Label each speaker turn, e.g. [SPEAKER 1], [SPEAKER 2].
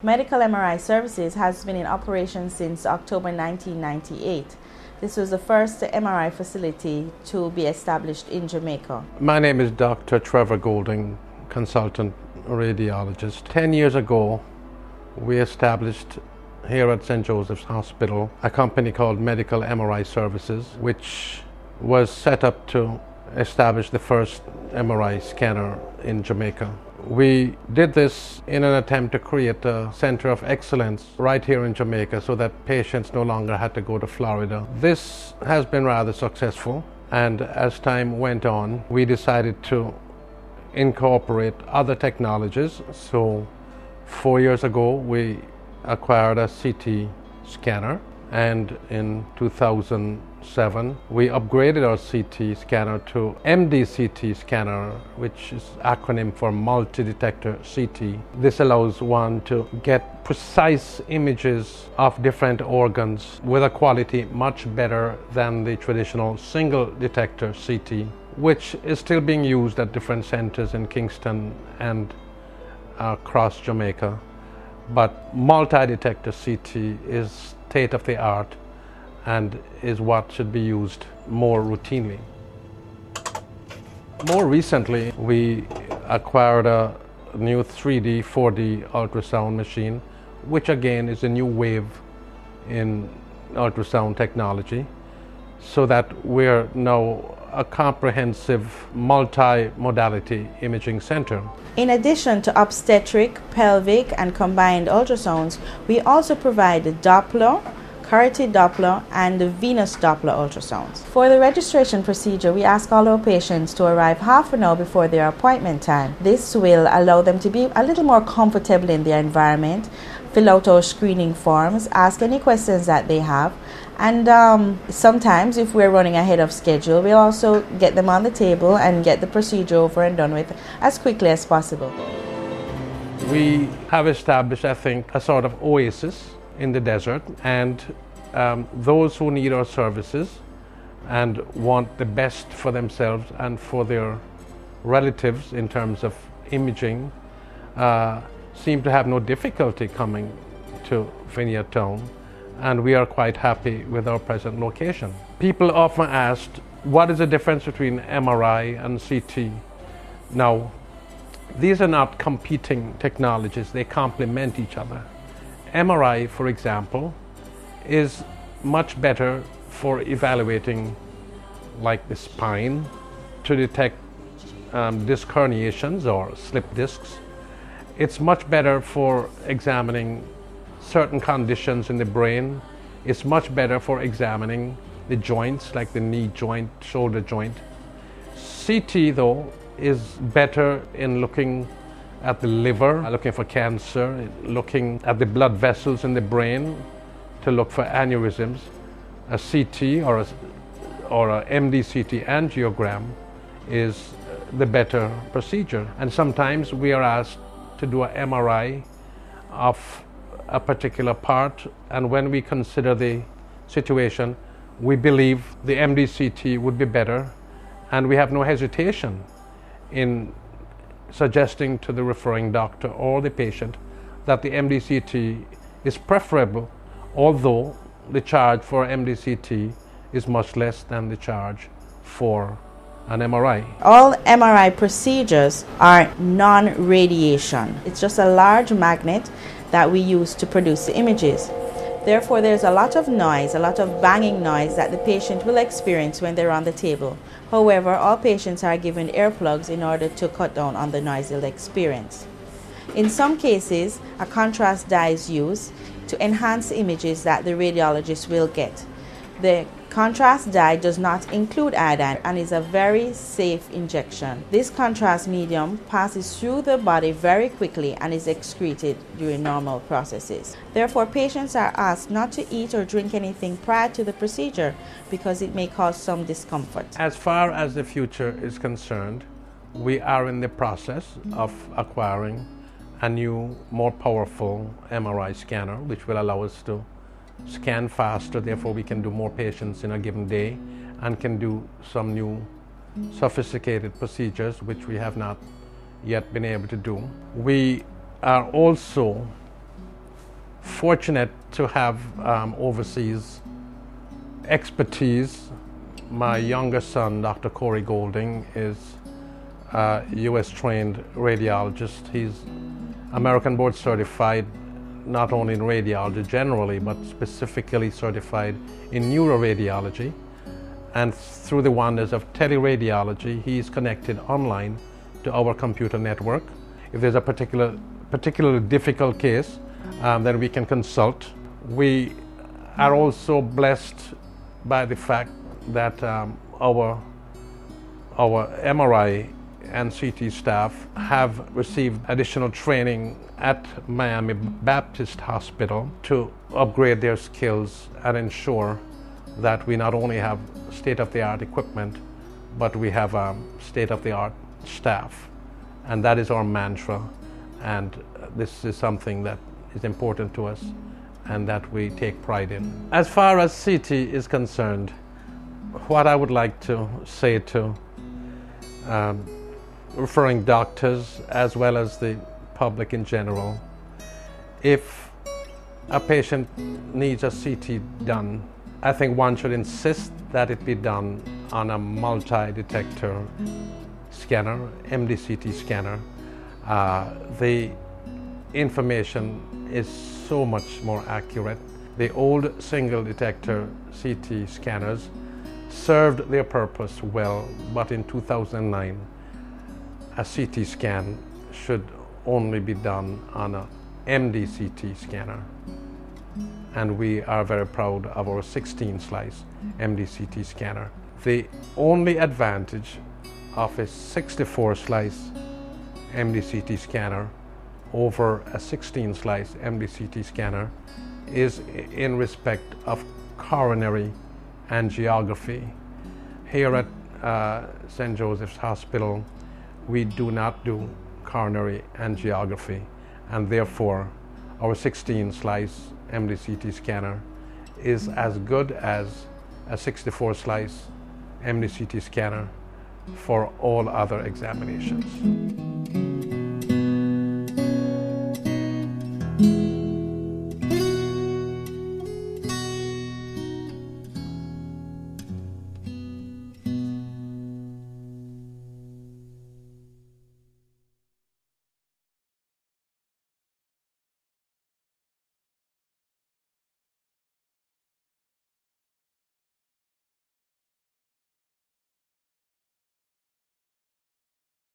[SPEAKER 1] Medical MRI services has been in operation since October 1998. This was the first MRI facility to be established in Jamaica.
[SPEAKER 2] My name is Dr. Trevor N, Consultant Radiologist. 10 years ago, we established here at St. Joseph's Hospital a company called Medical MRI Services, which was set up to establish the first MRI scanner in Jamaica. We did this in an attempt to create a center of excellence right here in Jamaica so that patients no longer had to go to Florida. This has been rather successful, and as time went on, we decided to incorporate other technologies. So 4 years ago, we acquired a CT scanner, and in 2007 we upgraded our CT scanner to MDCT scanner, which is acronym for multi-detector CT. This allows one to get precise images of different organs with a quality much better than the traditional single detector CT, which is still being used at different centers in Kingston and across Jamaica. But multi-detector CT is state of the art and is what should be used more routinely. More recently, we acquired a new 3D, 4D ultrasound machine, which again is a new wave in ultrasound technology, so that we're now a comprehensive multi-modality imaging center.
[SPEAKER 1] In addition to obstetric, pelvic, and combined ultrasounds, we also provide the Doppler, carotid Doppler, and the venous Doppler ultrasounds. For the registration procedure, we ask all our patients to arrive half an hour before their appointment time. This will allow them to be a little more comfortable in their environment, fill out our screening forms, ask any questions that they have, and sometimes if we're running ahead of schedule, we'll also get them on the table and get the procedure over and done with as quickly as possible.
[SPEAKER 2] We have established, I think, a sort of oasis in the desert, and those who need our services and want the best for themselves and for their relatives in terms of imaging seem to have no difficulty coming to Vineyard Town, and we are quite happy with our present location. People often ask, what is the difference between MRI and CT? Now, these are not competing technologies, they complement each other. MRI, for example, is much better for evaluating like the spine, to detect disc herniations or slip discs. It's much better for examining certain conditions in the brain. It's much better for examining the joints, like the knee joint, shoulder joint. CT, though, is better in looking at the liver, looking for cancer, looking at the blood vessels in the brain to look for aneurysms. A CT or a MDCT angiogram is the better procedure. And sometimes we are asked to do an MRI of a particular part, and when we consider the situation, we believe the MDCT would be better, and we have no hesitation in suggesting to the referring doctor or the patient that the MDCT is preferable, although the charge for MDCT is much less than the charge for an MRI.
[SPEAKER 1] All MRI procedures are non-radiation. It's just a large magnet that we use to produce the images. Therefore, there's a lot of noise, a lot of banging noise that the patient will experience when they're on the table. However, all patients are given earplugs in order to cut down on the noise they'll experience. In some cases, a contrast dye is used to enhance the images that the radiologist will get. The contrast dye does not include iodine and is a very safe injection. This contrast medium passes through the body very quickly and is excreted during normal processes. Therefore, patients are asked not to eat or drink anything prior to the procedure because it may cause some discomfort.
[SPEAKER 2] As far as the future is concerned, we are in the process of acquiring a new, more powerful MRI scanner, which will allow us to scan faster, therefore we can do more patients in a given day and can do some new sophisticated procedures which we have not yet been able to do. We are also fortunate to have overseas expertise. My younger son, Dr. Corey Golding, is a US trained radiologist. He's American board certified not only in radiology generally, but specifically certified in neuro-radiology. And through the wonders of teleradiology, he's connected online to our computer network. If there's a particularly difficult case, then we can consult. We are also blessed by the fact that our MRI and CT staff have received additional training at Miami Baptist Hospital to upgrade their skills and ensure that we not only have state-of-the-art equipment, but we have state-of-the-art staff. And that is our mantra, and this is something that is important to us and that we take pride in. As far as CT is concerned, what I would like to say to referring doctors as well as the public in general, if a patient needs a CT done, I think one should insist that it be done on a multi-detector scanner, MDCT scanner. The information is so much more accurate. The old single detector CT scanners served their purpose well, but in 2009 a CT scan should only be done on a MDCT scanner, and we are very proud of our 16-slice MDCT scanner. The only advantage of a 64-slice MDCT scanner over a 16-slice MDCT scanner is in respect of coronary angiography. Here at St. Joseph's Hospital, we do not do coronary angiography, and therefore our 16-slice MDCT scanner is as good as a 64-slice MDCT scanner for all other examinations.